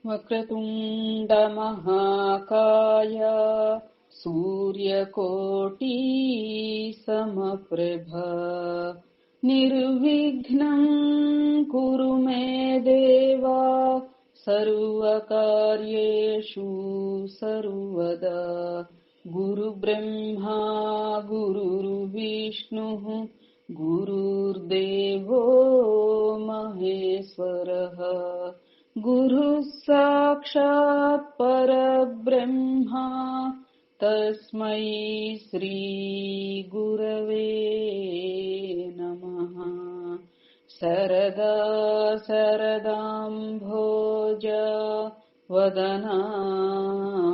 वक्रतुण्ड महाकाय सूर्यकोटि समप्रभ निर्विघ्नं कुरु मे देव सर्वकार्येषु सर्वदा। गुरुब्रह्मा गुरुर्विष्णुः गुरुर्देवो महेश्वरः गुरुः साक्षात् परब्रह्मा तस्मै श्री गुरवे नमः। सरदा सरदाम्भोज वदना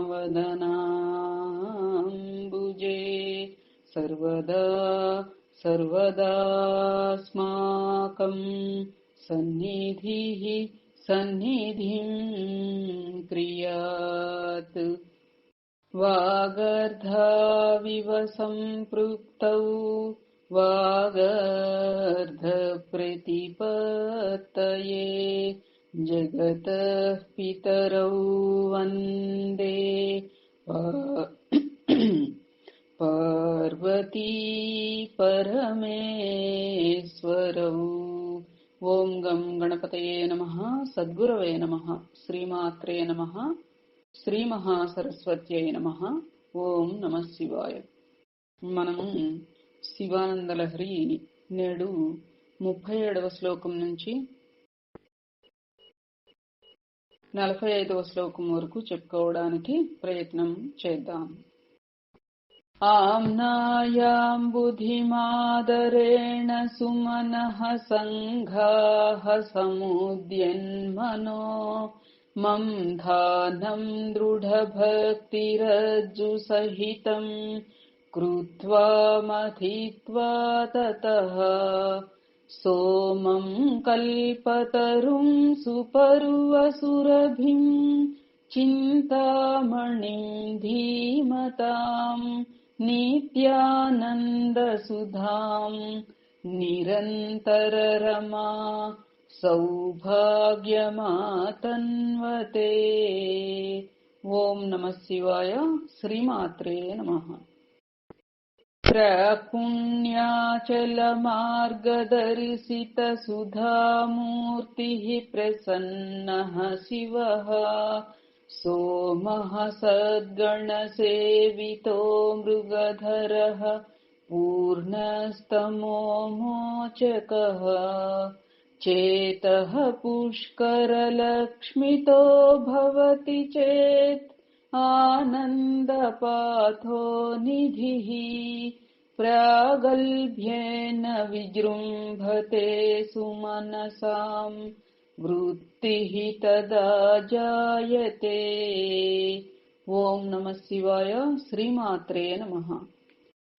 वदनाम्बुजे सर्वदा सर्वदास्माकं सन्निधिः सन्निधिं क्रियात्। वागर्धाविव सम्पृक्तौ वागर्धप्रतिपत्तये जगतः पितरौ वन्दे पार्वती परमेश्वरौ। ओಂ ಗಂ ಗಣಪತಯೇ ನಮಃ ಸದ್ಗುರವೇ ನಮಃ ಶ್ರೀಮಾತ್ರೇ ನಮಃ శ్రీ మహాసరస్వత్యై నమః. ఓం నమః శివాయ. మనము శివానందలహరి నేడు 37వ శ్లోకం నుంచి 45వ శ్లోకం వరకు చెప్పుకోవడానికి ప్రయత్నం చేద్దాం. आम्नायां बुद्धिमादरेण सुमनः सङ्घाः समुद्यन्मनो मन्धानं दृढभक्तिरज्जुसहितं कृत्वा मथित्वा ततः सोमं कल्पतरुं सुपर्वसुरभिं चिन्तामणिं धीमताम् नित्यानन्दसुधां निरन्तररमा सौभाग्यमातन्वते. ओम नमः शिवाय. श्रीमात्रे नमः. प्रपुण्याचलमार्गदर्शितसुधामूर्तिः प्रसन्नः शिवः सोमः सद्गणसेवितो मृगधरः पूर्णस्तमोमोचकः चेतः पुष्करलक्ष्मितो भवति चेत् आनन्दपाथो निधिः प्रागल्भ्येन विजृम्भते सुमनसाम् वृत्तिः तदा जायते. ओम नमः शिवाय. श्रीमात्रे नमः.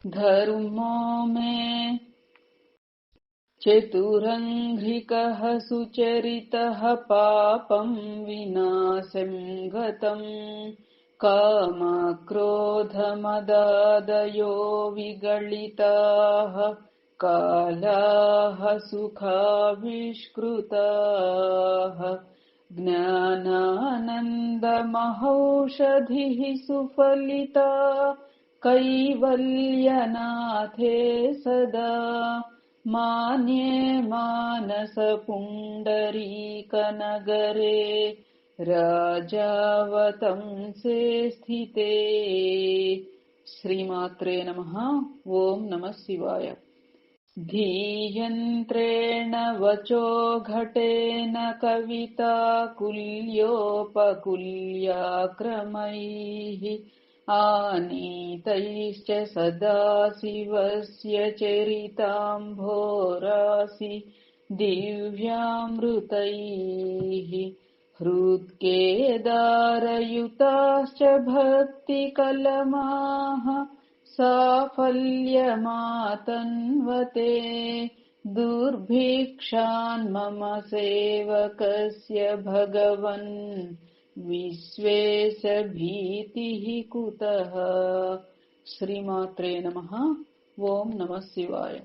धर्मो मे चतुरङ्घ्रिकः सुचरितः पापं विनाशं गतं कामक्रोधमदादयो विगलिताः कालाः सुखाविष्कृताः ज्ञानानन्दमहौषधिः सुफलिता कैवल्यनाथे सदा मान्ये मानसपुण्डरीकनगरे राजावतंसे स्थिते. श्रीमात्रे नमः. ओम नमः शिवाय. धीयन्त्रेण वचो घटेन कविता कुल्योपकुल्याक्रमैः आनीतैश्च सदाशिवस्य चरिताम्भोरासि दिव्यामृतैः हृत्केदारयुताश्च भक्तिकलमाः साफल्यमातन्वते दुर्भिक्षान् मम सेवकस्य भगवन् विश्वेश भीतिः कुतः. श्रीमात्रे नमः. ओम नमः शिवाय.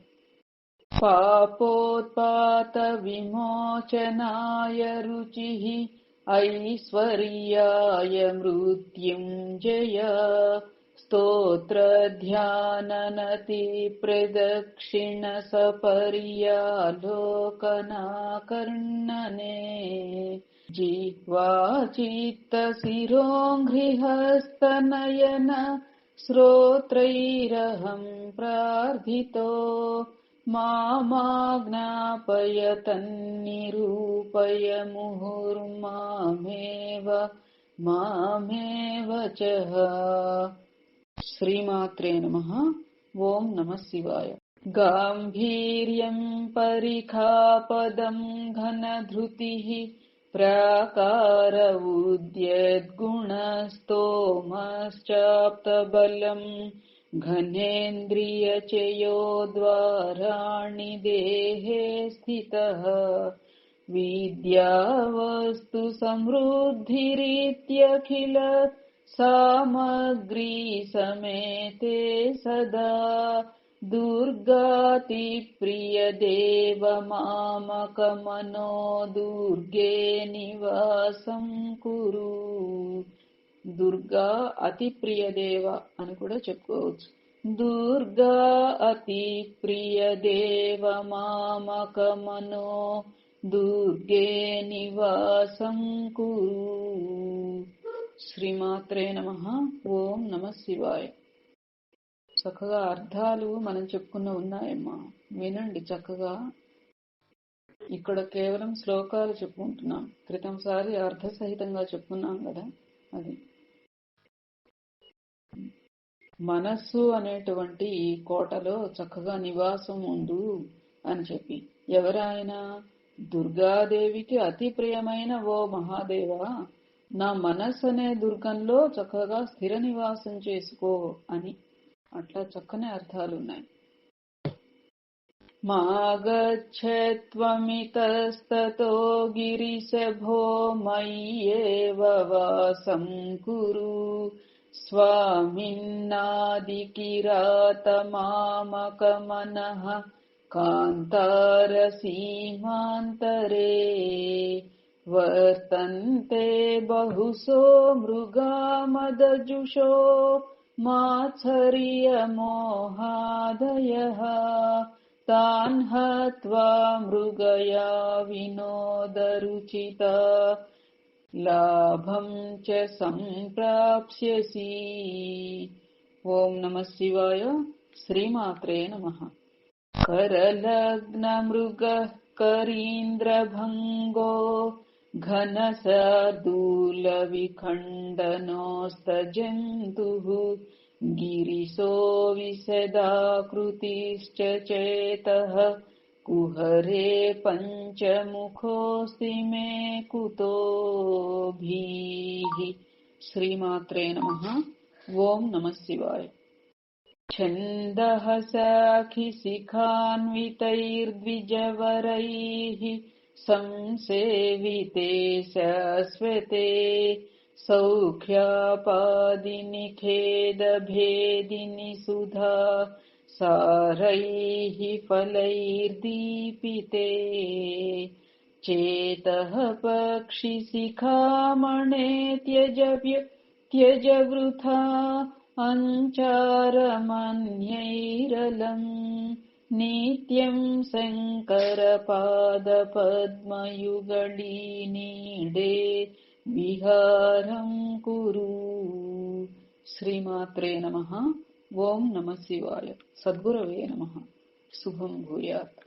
पापोत्पात विमोचनाय रुचिः ऐश्वर्याय मृत्युञ्जय स्तोत्रध्याननतिप्रदक्षिणसपर्यालोकनाकर्णने जिह्वाचित्तशिरोङ्घ्रिहस्तनयन श्रोत्रैरहं प्रार्थितो मामाज्ञापयतन्निरूपय मुहुर्मामेव चः। श्रीमात्रे नमः। ओम नमः शिवाय। गाम्भीर्यं परिखापदं घनधृतिः प्राकार उद्यद्गुणस्तोमश्चाप्तबलं घनेन्द्रियचयोद्वाराणि देहे स्थितः विद्यावस्तु समृद्धिरित्यखिल सामग्री समेते सदा दुर्गातिप्रियदेव मामकमनो दुर्गे निवासं कुरु। దుర్గా అతి ప్రియ దేవ అని కూడా చెప్పుకోవచ్చు. దుర్గా అతి ప్రియ దేవ మామకమనో దుర్గే నివాసం కురు. శ్రీమాత్రే నమః. ఓం నమః శివాయ. చక్కగా అర్థాలు మనం చెప్పుకున్న ఉన్నాయమ్మా, వినండి చక్కగా. ఇక్కడ కేవలం శ్లోకాలు చెప్పుకుంటున్నాం, క్రితంసారి అర్థసహితంగా చెప్పుకున్నాం కదా. అది మనస్సు అనేటువంటి ఈ కోటలో చక్కగా నివాసం ఉండు అని చెప్పి, ఎవరాయన? దుర్గాదేవికి అతి ప్రియమైన ఓ మహాదేవా, నా మనస్సు అనే దుర్గంలో చక్కగా స్థిర నివాసం చేసుకో అని. అట్లా చక్కని అర్థాలున్నాయి. మాగచ్చత్వమితస్తతో గిరిశభో మయ్యేవ వాసం కురు స్వామిన్నాదికిరాతమామకమనః కాంతారసీమాంతరే వర్తంతే బహుశో మృగామదజుషో మాత్సర్యమోహాదయః తాన్ హత్వా మృగయా వినోదరుచితా లాభం చ సంప్రాప్స్యసి. ఓం నమః శివాయ. శ్రీమాత్రే నమః. కరలగ్న మృగః కరీంద్రభంగో ఘనశార్దూల విఖండనోస్తజంతుః గిరిశో విశదాకృతిశ్చ చేతః కుహరే పంచముఖోస్తి మే కుతో భీః. శ్రీమాత్రే నమః. ఓం నమః శివాయ. ఛందః సాఖి శిఖాన్వితైర్ద్విజవరైః సంసేవితే శాశ్వతే సౌఖ్యాపాదిని ఖేదభేదిని సుధా సారైః ఫలైర్దీపితే చేతః పక్షి శిఖామణే త్యజ వృథా అంచారమన్యైరలం నిత్యం శంకరపాదపద్మయుగళీనీడే విహారం కురు. శ్రీమాత్రే నమః. ఓం నమః శివాయ. సద్గురవే నమః. శుభం భూయాత్.